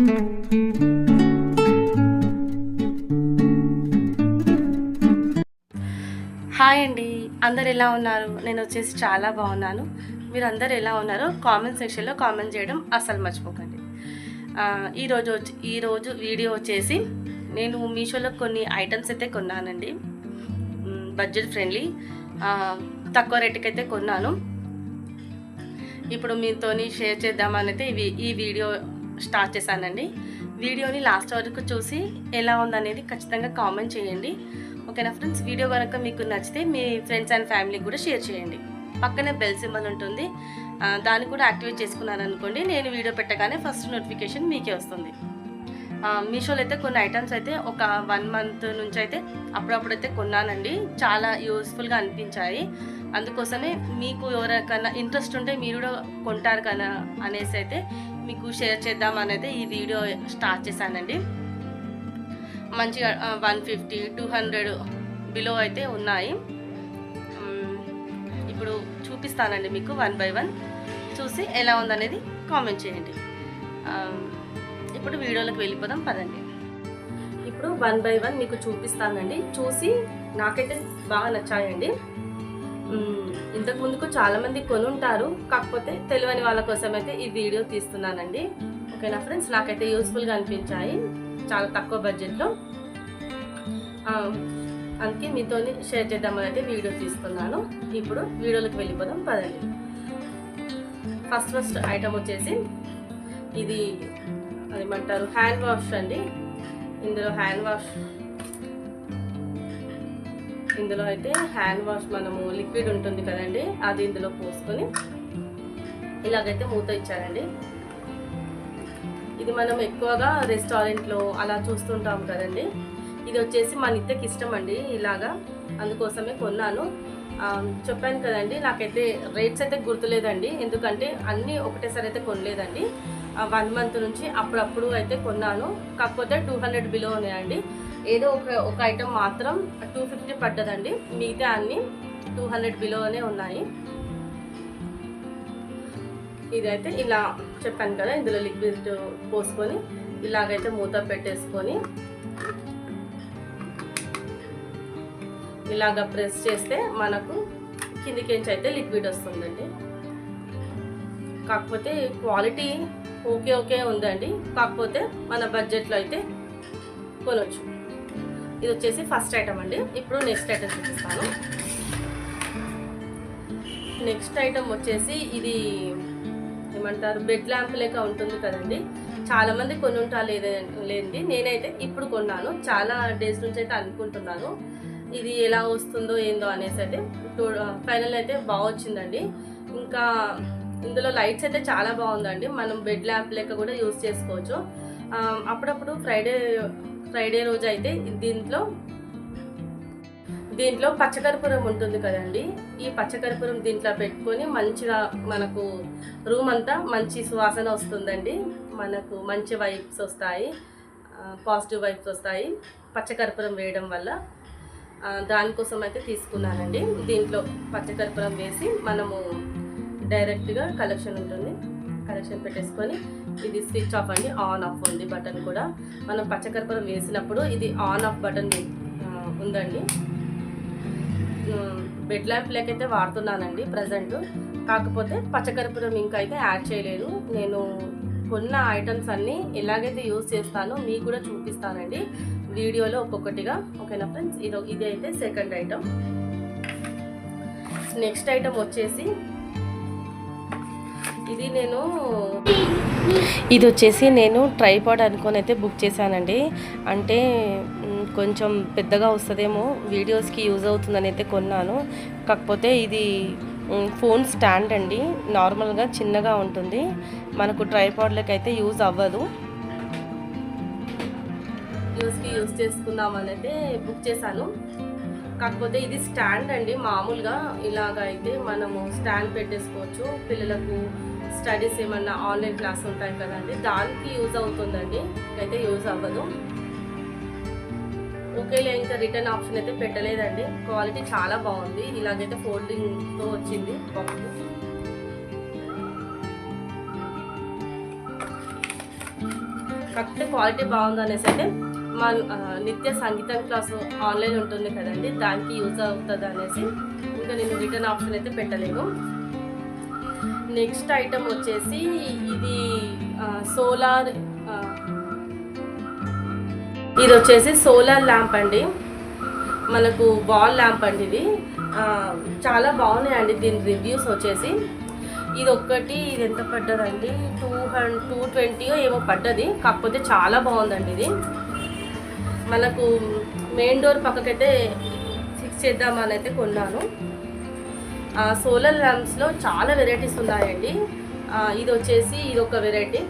Hi అండి, అందరు ఎలా ఉన్నారు? నేను వచ్చేసి చాలా బాగున్నాను. మీరు అందరు ఎలా ఉన్నారో కామెంట్ సెక్షన్లో కామెంట్ చేయడం అస్సలు మర్చిపోకండి. ఈరోజు వీడియో వచ్చేసి నేను మీషోలో కొన్ని ఐటమ్స్ అయితే కొన్నానండి. బడ్జెట్ ఫ్రెండ్లీ, తక్కువ రేటుకి అయితే కొన్నాను. ఇప్పుడు మీతోని షేర్ చేద్దామని అయితే ఈ వీడియో స్టార్ట్ చేశానండి. వీడియోని లాస్ట్ వరకు చూసి ఎలా ఉందనేది ఖచ్చితంగా కామెంట్ చేయండి. ఓకేనా ఫ్రెండ్స్? వీడియో కనుక మీకు నచ్చితే మీ ఫ్రెండ్స్ అండ్ ఫ్యామిలీకి కూడా షేర్ చేయండి. పక్కనే బెల్ సింబల్ ఉంటుంది, దాన్ని కూడా యాక్టివేట్ చేసుకున్నారనుకోండి, నేను వీడియో పెట్టగానే ఫస్ట్ నోటిఫికేషన్ మీకే వస్తుంది. మీషోలో అయితే కొన్ని ఐటమ్స్ అయితే ఒక 1 మంత్ నుంచి అయితే అప్పుడప్పుడైతే కొన్నానండి. చాలా యూస్ఫుల్గా అనిపించాయి. అందుకోసమే మీకు ఎవరికైనా ఇంట్రెస్ట్ ఉంటే మీరు కూడా కొంటారు కదా అనేసి అయితే మీకు షేర్ చేద్దామని అయితే ఈ వీడియో స్టార్ట్ చేశానండి. మంచిగా 150, 200 బిలో అయితే ఉన్నాయి. ఇప్పుడు చూపిస్తానండి మీకు 1 by 1. చూసి ఎలా ఉందనేది కామెంట్ చేయండి. ఇప్పుడు వీడియోలోకి వెళ్ళిపోదాం పదండి. ఇప్పుడు 1 by 1 మీకు చూపిస్తానండి. చూసి నాకైతే బాగా నచ్చాయండి. ఇంతకు ముందుకు చాలామంది కొనుంటారు, కాకపోతే తెలియని వాళ్ళ కోసం అయితే ఈ వీడియో తీస్తున్నానండి. ఓకేనా ఫ్రెండ్స్? నాకైతే యూస్ఫుల్గా అనిపించాయి, చాలా తక్కువ బడ్జెట్లో. అందుకే మీతో షేర్ చేద్దామని అయితే వీడియో తీస్తున్నాను. ఇప్పుడు వీడియోలోకి వెళ్ళిపోదాం పదండి. ఫస్ట్ ఐటమ్ వచ్చేసి ఇది ఏమంటారు, హ్యాండ్ వాష్ అండి. ఇందులో అయితే హ్యాండ్ వాష్ మనము లిక్విడ్ ఉంటుంది కదండి, అది ఇందులో పోసుకొని ఇలాగైతే మూత ఇచ్చారండి. ఇది మనం ఎక్కువగా రెస్టారెంట్లో అలా చూస్తుంటాం కదండి. ఇది వచ్చేసి మా నిత్యకి ఇష్టం అండి ఇలాగా, అందుకోసమే కొన్నాను. చెప్పాను కదండి, నాకైతే రేట్స్ అయితే గుర్తులేదండి, ఎందుకంటే అన్నీ ఒకటేసారి అయితే కొనలేదండి. 1 మంత్ నుంచి అప్పుడప్పుడు అయితే కొన్నాను. కాకపోతే 200 బిలో ఉన్నాయండి. ఏదో ఒక ఐటమ్ మాత్రం 250 పడ్డదండి. మిగతా అన్నీ 200 బిలోనే ఉన్నాయి. ఇదైతే ఇలా చెప్పాను కదా, ఇందులో లిక్విడ్ పోసుకొని ఇలాగైతే మూత పెట్టేసుకొని ఇలాగ ప్రెస్ చేస్తే మనకు కిందికించి అయితే లిక్విడ్ వస్తుందండి. కాకపోతే క్వాలిటీ ఓకే ఉందండి, కాకపోతే మన బడ్జెట్లో అయితే కొనవచ్చు. ఇది వచ్చేసి ఫస్ట్ ఐటమ్ అండి. ఇప్పుడు నెక్స్ట్ ఐటమ్ చూపిస్తాను. నెక్స్ట్ ఐటమ్ వచ్చేసి ఇది ఏమంటారు, బెడ్ ల్యాంప్ లెక్క ఉంటుంది కదండి. చాలామంది కొనుంటా లేదండి, నేనైతే ఇప్పుడు కొన్నాను. చాలా డేస్ నుంచి అయితే అనుకుంటున్నాను ఇది ఎలా వస్తుందో ఏందో అనేసి. అయితే ఫైనల్ అయితే బాగా వచ్చిందండి. ఇంకా ఇందులో లైట్స్ అయితే చాలా బాగుందండి. మనం బెడ్ ల్యాంప్ లెక్క కూడా యూజ్ చేసుకోవచ్చు. అప్పుడప్పుడు ఫ్రైడే రోజు అయితే దీంట్లో పచ్చకర్పూరం ఉంటుంది కదండి. ఈ పచ్చకర్పూరం దీంట్లో పెట్టుకొని మంచిగా మనకు రూమ్ అంతా మంచి సువాసన వస్తుందండి. మనకు మంచి వైబ్స్ వస్తాయి, పాజిటివ్ వైబ్స్ వస్తాయి పచ్చకర్పూరం వేయడం వల్ల. దానికోసం అయితే తీసుకున్నానండి. దీంట్లో పచ్చకర్పూరం వేసి మనము డైరెక్ట్గా కలెక్షన్ ఉంటుంది, కలెక్షన్ పెట్టేసుకొని ఇది స్విచ్ ఆఫ్ అండి, ఆన్ ఆఫ్ ఉంది బటన్ కూడా. మనం పచ్చకర్పూరం వేసినప్పుడు ఇది ఆన్ ఆఫ్ బటన్ ఉందండి. బెడ్ ల్యాంప్ లెక్కైతే వాడుతున్నానండి ప్రజెంట్. కాకపోతే పచ్చకర్పూరం ఇంకా అయితే యాడ్ చేయలేదు. నేను కొన్న ఐటమ్స్ అన్నీ ఎలాగైతే యూజ్ చేస్తానో మీకు కూడా చూపిస్తానండి వీడియోలో ఒక్కొక్కటిగా. ఓకేనా ఫ్రెండ్స్? ఇది అయితే సెకండ్ ఐటమ్. నెక్స్ట్ ఐటమ్ వచ్చేసి ఇది వచ్చేసి నేను ట్రైపాడ్ అనుకొని అయితే బుక్ చేశానండి. అంటే కొంచెం పెద్దగా వస్తుందేమో, వీడియోస్కి యూజ్ అవుతుందని అయితే కొన్నాను. కాకపోతే ఇది ఫోన్ స్టాండ్ అండి, నార్మల్గా చిన్నగా ఉంటుంది, మనకు ట్రైపాడ్లకి అయితే యూజ్ అవ్వదు. యూజ్ చేసుకుందామని అయితే బుక్ చేశాను. కాకపోతే ఇది స్టాండ్ అండి, మామూలుగా ఇలాగ అయితే మనము స్టాండ్ పెట్టేసుకోవచ్చు. పిల్లలకు స్టడీస్ ఏమన్నా ఆన్లైన్ క్లాస్ ఉంటాయి కదండి, దానికి యూజ్ అవుతుందండి, అయితే యూజ్ అవ్వదు. ఓకేలే, ఇంకా రిటర్న్ ఆప్షన్ అయితే పెట్టలేదండి. క్వాలిటీ చాలా బాగుంది. ఇలాగైతే ఫోల్డింగ్తో వచ్చింది బాక్స్. కాకపోతే క్వాలిటీ బాగుంది అనేసి అయితే మా నిత్య సంగీతం క్లాసు ఆన్లైన్ ఉంటుంది కదండి, దానికి యూజ్ అవుతుంది అనేసి ఇంకా నేను రిటర్న్ ఆప్షన్ అయితే పెట్టలేదు. నెక్స్ట్ ఐటమ్ వచ్చేసి ఇది సోలార్, ఇది వచ్చేసి సోలార్ ల్యాంప్ అండి, మనకు వాల్ ల్యాంప్ అండి. ఇది చాలా బాగున్నాయండి దీని రివ్యూస్ వచ్చేసి. ఇది ఒక్కటి ఇది ఎంత పడ్డదండి, 220 ఏమో పడ్డది, కాకపోతే చాలా బాగుందండి. ఇది మనకు మెయిన్ డోర్ పక్కకైతే ఫిక్స్ చేద్దామని అయితే కొన్నాను. సోలార్ ల్యాంప్స్లో చాలా వెరైటీస్ ఉన్నాయండి. ఇది వచ్చేసి ఇది ఒక వెరైటీ,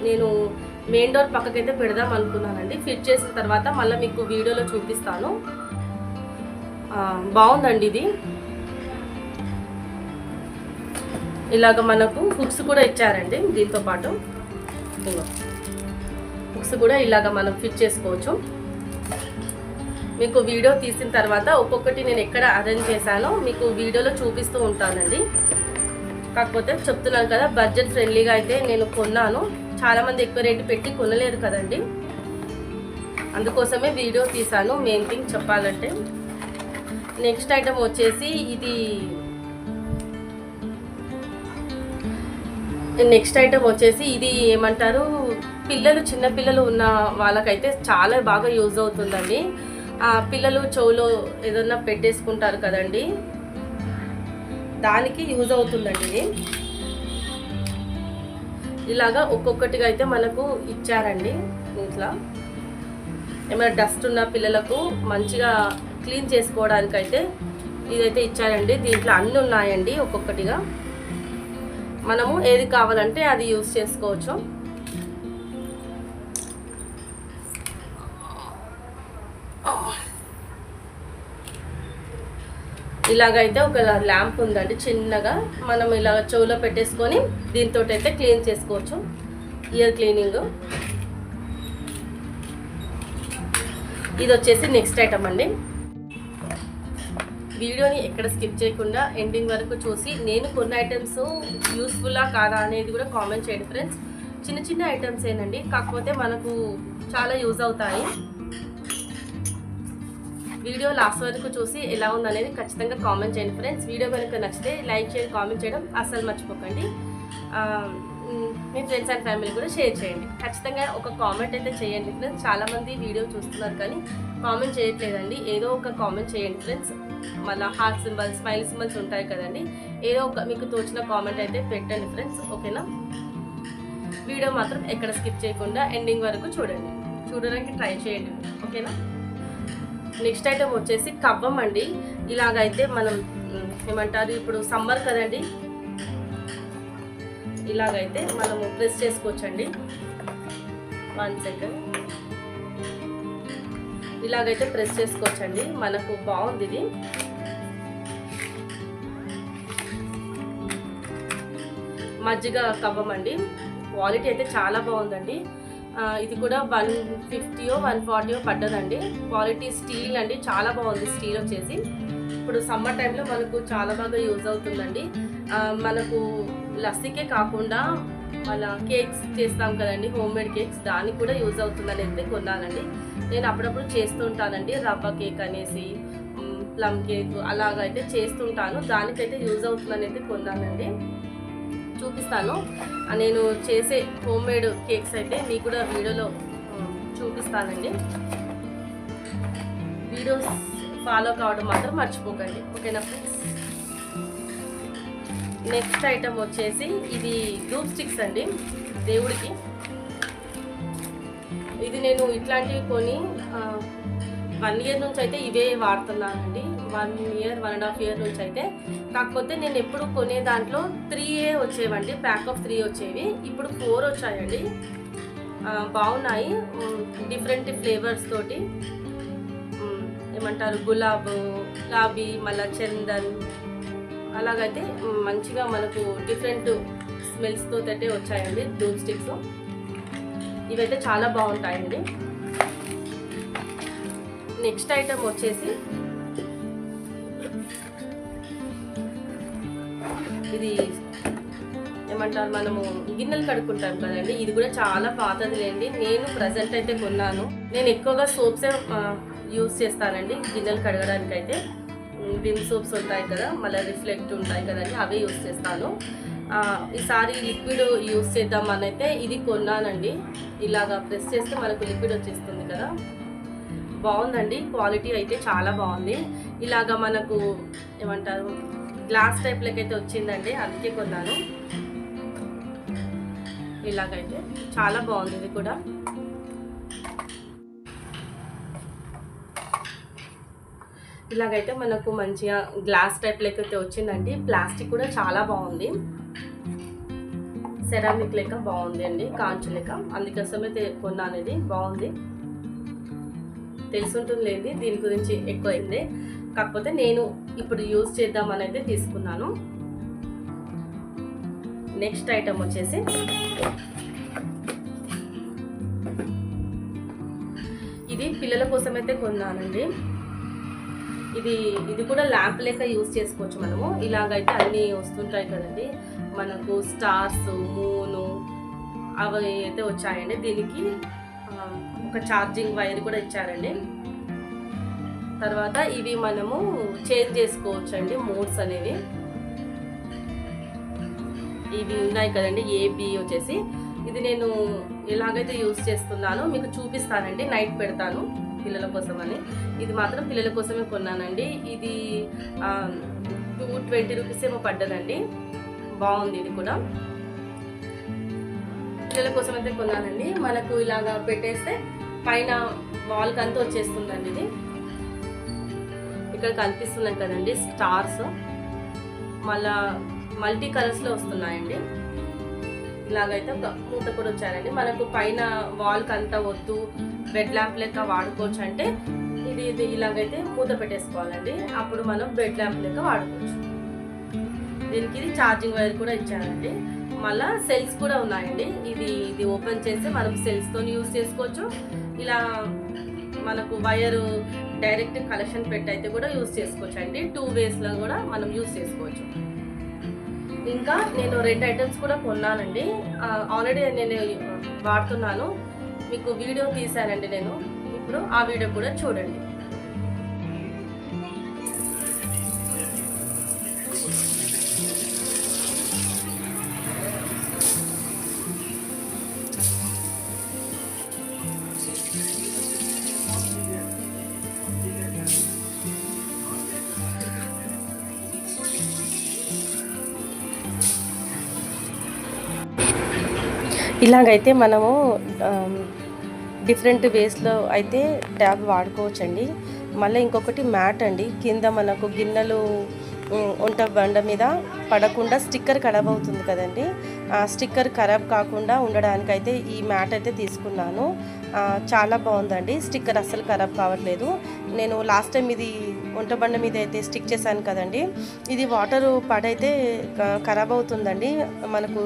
నేను మెయిన్ డోర్ పక్కకైతే పెడదాం అనుకున్నానండి. ఫిట్ చేసిన తర్వాత మళ్ళీ మీకు వీడియోలో చూపిస్తాను. బాగుందండి ఇది. ఇలాగ మనకు హుక్స్ కూడా ఇచ్చారండి దీంతో పాటు. హుక్స్ కూడా ఇలాగ మనం ఫిట్ చేసుకోవచ్చు. మీకు వీడియో తీసిన తర్వాత ఒక్కొక్కటి నేను ఎక్కడ అరేంజ్ చేశానో మీకు వీడియోలో చూపిస్తూ ఉంటానండి. కాకపోతే చెప్తున్నాను కదా, బడ్జెట్ ఫ్రెండ్లీగా అయితే నేను కొన్నాను. చాలామంది ఎక్కువ రేటు పెట్టి కొనలేరు కదండి, అందుకోసమే వీడియో తీశాను. మెయిన్ థింగ్ చెప్పాలంటే. నెక్స్ట్ ఐటమ్ వచ్చేసి ఇది ఏమంటారు, చిన్న పిల్లలు ఉన్న వాళ్ళకైతే చాలా బాగా యూజ్ అవుతుందండి. పిల్లలు చెవులో ఏదన్నా పెట్టేసుకుంటారు కదండి, దానికి యూజ్ అవుతుందండి ఇది. ఇలాగా ఒక్కొక్కటిగా అయితే మనకు ఇచ్చారండి. ఇట్లా ఏమైనా డస్ట్ ఉన్న పిల్లలకు మంచిగా క్లీన్ చేసుకోవడానికి అయితే ఇదైతే ఇచ్చారండి. దీంట్లో అన్నీ ఉన్నాయండి. ఒక్కొక్కటిగా మనము ఏది కావాలంటే అది యూజ్ చేసుకోవచ్చు. ఇలాగైతే ఒక ల్యాంప్ ఉందండి చిన్నగా, మనం ఇలా చెవులో పెట్టేసుకొని దీంతో అయితే క్లీన్ చేసుకోవచ్చు, ఇయర్ క్లీనింగ్. ఇది వచ్చేసి నెక్స్ట్ ఐటమ్ అండి. వీడియోని ఎక్కడ స్కిప్ చేయకుండా ఎండింగ్ వరకు చూసి నేను కొన్ని ఐటమ్స్ యూస్ఫుల్లా కాదా అనేది కూడా కామెంట్ చేయండి ఫ్రెండ్స్. చిన్న చిన్న ఐటమ్స్ ఏనండి, కాకపోతే మనకు చాలా యూజ్ అవుతాయి. వీడియో లాస్ట్ వరకు చూసి ఎలా ఉందనేది ఖచ్చితంగా కామెంట్ చేయండి ఫ్రెండ్స్. వీడియో కనుక నచ్చితే లైక్ చేయండి, కామెంట్ చేయడం అస్సలు మర్చిపోకండి. మీ ఫ్రెండ్స్ అండ్ ఫ్యామిలీ కూడా షేర్ చేయండి. ఖచ్చితంగా ఒక కామెంట్ అయితే చేయండి ఫ్రెండ్స్. చాలామంది వీడియో చూస్తున్నారు కానీ కామెంట్ చేయట్లేదండి. ఏదో ఒక కామెంట్ చేయండి ఫ్రెండ్స్. మళ్ళీ హార్ట్ సింబల్స్, స్మైల్ సింబల్స్ ఉంటాయి కదండి, ఏదో ఒక మీకు తోచిన కామెంట్ అయితే పెట్టండి ఫ్రెండ్స్. ఓకేనా? వీడియో మాత్రం ఎక్కడ స్కిప్ చేయకుండా ఎండింగ్ వరకు చూడడానికి ట్రై చేయండి. ఓకేనా? నెక్స్ట్ ఐటమ్ వచ్చేసి కవ్వం అండి. ఇలాగైతే మనం ఏమంటారు, ఇప్పుడు సమ్మర్ కదండి, ఇలాగైతే మనము ప్రెస్ చేసుకోవచ్చండి. 1 సెకండ్. ఇలాగైతే ప్రెస్ చేసుకోవచ్చండి, మనకు బాగుంది ఇది. మజ్జిగ కవ్వం అండి, క్వాలిటీ అయితే చాలా బాగుందండి. ఇది కూడా 150 140 పడ్డదండి. క్వాలిటీ స్టీల్ అండి, చాలా బాగుంది. స్టీల్ వచ్చేసి ఇప్పుడు సమ్మర్ టైంలో మనకు చాలా బాగా యూజ్ అవుతుందండి. మనకు లస్సీకే కాకుండా మళ్ళీ కేక్స్ చేస్తాం కదండి, హోమ్ మేడ్ కేక్స్, దానికి కూడా యూజ్ అవుతుందని అయితే కొన్నానండి. నేను అప్పుడప్పుడు చేస్తూ ఉంటానండి, రవ్వ కేక్ అనేసి, ప్లమ్ కేక్ అలాగైతే చేస్తుంటాను. దానికైతే యూజ్ అవుతుందని అయితే కొన్నానండి. చూపిస్తాను, నేను చేసే హోమ్ మేడ్ కేక్స్ అయితే మీకు కూడా వీడియోలో చూపిస్తానండి. వీడియోస్ ఫాలో కావడం మాత్రం మర్చిపోకండి. ఓకేనా ఫ్రెండ్స్? నెక్స్ట్ ఐటమ్ వచ్చేసి ఇది ధూప్ స్టిక్స్ అండి, దేవుడికి. ఇది నేను ఇట్లాంటివి కొని 1 ఇయర్ నుంచి అయితే ఇవే వాడుతున్నానండి. 1 ఇయర్ 1.5 ఇయర్ నుంచి అయితే. కాకపోతే నేను ఎప్పుడు కొనే దాంట్లో 3 వచ్చేవండి, ప్యాక్ ఆఫ్ 3 వచ్చేవి. ఇప్పుడు 4 వచ్చాయండి. బాగున్నాయి, డిఫరెంట్ ఫ్లేవర్స్ తోటి. ఏమంటారు, గులాబీ, మళ్ళీ చందన్, అలాగైతే మంచిగా మనకు డిఫరెంట్ స్మెల్స్ తోటి వచ్చాయండి ధూప్ స్టిక్స్. ఇవైతే చాలా బాగుంటాయండి. నెక్స్ట్ ఐటమ్ వచ్చేసి ఇది ఏమంటారు, మనము గిన్నెలు కడుక్కుంటాం కదండి, ఇది కూడా చాలా పాతదిలేండి. నేను ప్రజెంట్ అయితే కొన్నాను. నేను ఎక్కువగా సోప్సే యూస్ చేస్తానండి గిన్నెలు కడగడానికి. అయితే విమ్ సోప్స్ ఉంటాయి కదా, మళ్ళీ రిఫ్లెక్ట్ ఉంటాయి కదండి, అవే యూస్ చేస్తాను. ఈసారి లిక్విడ్ యూస్ చేద్దామని అయితే ఇది కొన్నానండి. ఇలాగా ప్రెస్ చేస్తే మనకు లిక్విడ్ వచ్చేస్తుంది కదా, బాగుందండి. క్వాలిటీ అయితే చాలా బాగుంది. ఇలాగా మనకు ఏమంటారు, గ్లాస్ టైప్లోకి అయితే వచ్చిందండి, అందుకే కొన్నాను. ఇలాగైతే చాలా బాగుంది ఇది కూడా. ఇలాగైతే మనకు మంచిగా గ్లాస్ టైప్లోకి అయితే వచ్చిందండి. ప్లాస్టిక్ కూడా చాలా బాగుంది, సెరామిక్ లెక్క బాగుంది అండి, కాంచు లెక్క. అందుకోసమైతే కొన్నాను. ఇది బాగుంది, తెలుసుంటుంది లేండి దీని గురించి ఎక్కువ అయింది. కాకపోతే నేను ఇప్పుడు యూజ్ చేద్దామని అయితే తీసుకున్నాను. నెక్స్ట్ ఐటమ్ వచ్చేసి ఇది పిల్లల కోసం అయితే కొన్నానండి. ఇది కూడా ల్యాంప్ లెక్క యూజ్ చేసుకోవచ్చు మనము. ఇలాగైతే అన్నీ వస్తుంటాయి కదండి మనకు, స్టార్స్, మూను అవి అయితే వచ్చాయండి. దీనికి ఒక ఛార్జింగ్ వైర్ కూడా ఇచ్చారండి. తర్వాత ఇవి మనము చేంజ్ చేసుకోవచ్చు అండి, మోడ్స్ అనేవి ఇవి ఉన్నాయి కదండి. ఏబి వచ్చేసి ఇది నేను ఎలాగైతే యూజ్ చేస్తున్నానో మీకు చూపిస్తానండి, నైట్ పెడతాను పిల్లల కోసం అని. ఇది మాత్రం పిల్లల కోసమే కొన్నానండి. ఇది 220 రూపీస్ ఏమో పడ్డదండి, బాగుంది. ఇది కూడా పిల్లల కోసం అయితే కొన్నానండి. మనకు ఇలాగా పెట్టేస్తే పైన వాల్కి అంతా వచ్చేస్తుందండి. ఇది ఇక్కడ కనిపిస్తున్నాయి కదండి స్టార్స్, మళ్ళా మల్టీ కలర్స్లో వస్తున్నాయండి. ఇలాగైతే ఒక మూత కూడా వచ్చారండి. మనకు పైన వాల్కి అంతా వద్దు, బెడ్ ల్యాంప్ లెక్క వాడుకోవచ్చు అంటే ఇది ఇలాగైతే మూత పెట్టేసుకోవాలండి, అప్పుడు మనం బెడ్ ల్యాంప్ లెక్క వాడుకోవచ్చు. దీనికి ఇది ఛార్జింగ్ వైర్ కూడా ఇచ్చారండి. మళ్ళీ సెల్స్ కూడా ఉన్నాయండి. ఇది ఓపెన్ చేస్తే మనం సెల్స్తో యూజ్ చేసుకోవచ్చు. ఇలా మనకు వైరు డైరెక్ట్ కలెక్షన్ పెట్టి అయితే కూడా యూజ్ చేసుకోవచ్చు అండి. 2 వేస్లో కూడా మనం యూజ్ చేసుకోవచ్చు. ఇంకా నేను 2 ఐటమ్స్ కూడా కొన్నానండి. ఆల్రెడీ నేను వాడుతున్నాను, మీకు వీడియో తీసానండి నేను. ఇప్పుడు ఆ వీడియో కూడా చూడండి. ఇలాగైతే మనము డిఫరెంట్ వేస్లో అయితే ట్యాబ్ వాడుకోవచ్చండి. మళ్ళీ ఇంకొకటి మ్యాట్ అండి, కింద మనకు గిన్నెలు వంట బండ మీద పడకుండా స్టిక్కర్ ఖరాబ్ అవుతుంది కదండి, ఆ స్టిక్కర్ ఖరాబ్ కాకుండా ఉండడానికైతే ఈ మ్యాట్ అయితే తీసుకున్నాను. చాలా బాగుందండి, స్టిక్కర్ అస్సలు ఖరాబ్ కావట్లేదు. నేను లాస్ట్ టైం ఇది వంట బండ మీద అయితే స్టిక్ చేశాను కదండి, ఇది వాటర్ పడైతే ఖరాబ్ అవుతుందండి, మనకు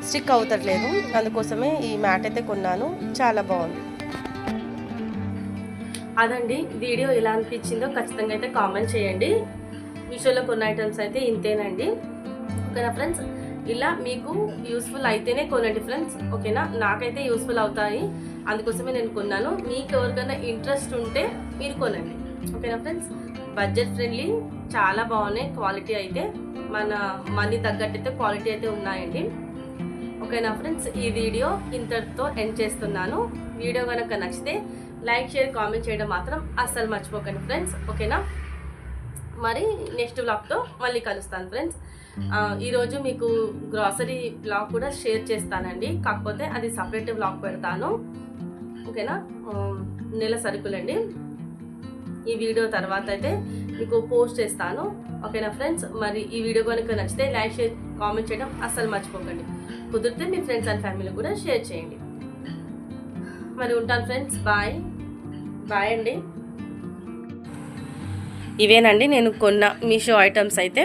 స్టిక్ అవుతట్లేదు. అందుకోసమే ఈ మ్యాట్ అయితే కొన్నాను, చాలా బాగుంది. అదండి వీడియో ఎలా అనిపించిందో ఖచ్చితంగా అయితే కామెంట్ చేయండి. మీషోలో కొన్న ఐటమ్స్ అయితే ఇంతేనండి, ఓకేనా ఫ్రెండ్స్. ఇలా మీకు యూస్ఫుల్ అయితేనే కొనండి ఫ్రెండ్స్, ఓకేనా. నాకైతే యూస్ఫుల్ అవుతాయి, అందుకోసమే నేను కొన్నాను. మీకు ఎవరికైనా ఇంట్రెస్ట్ ఉంటే మీరు కొనండి, ఓకేనా ఫ్రెండ్స్. బడ్జెట్ ఫ్రెండ్లీ, చాలా బాగున్నాయి. క్వాలిటీ అయితే మన మనీ తగ్గట్టు అయితే క్వాలిటీ అయితే ఉన్నాయండి, ఓకేనా ఫ్రెండ్స్. ఈ వీడియో ఇంతటితో ఎండ్ చేస్తున్నాను. వీడియో కనుక నచ్చితే లైక్, షేర్, కామెంట్ చేయడం మాత్రం అస్సలు మర్చిపోకండి ఫ్రెండ్స్, ఓకేనా. మరి నెక్స్ట్ వ్లాగ్తో మళ్ళీ కలుస్తాను ఫ్రెండ్స్. ఈరోజు మీకు గ్రాసరీ వ్లాగ్ కూడా షేర్ చేస్తానండి, కాకపోతే అది సపరేట్ వ్లాగ్ పెడతాను, ఓకేనా. నెల సరుకులండి. ఈ వీడియో తర్వాత అయితే మీకు పోస్ట్ చేస్తాను, ఓకేనా ఫ్రెండ్స్. మరి ఈ వీడియో కనుక నచ్చితే లైక్, షేర్, కామెంట్ చేయడం అస్సలు మర్చిపోకండి. కుదిరితే మీ ఫ్రెండ్స్ అండ్ ఫ్యామిలీ కూడా షేర్ చేయండి. మరి ఉంటాను ఫ్రెండ్స్, బాయ్ బాయ్ అండి. ఇవేనండి నేను కొన్న మీషో ఐటమ్స్ అయితే.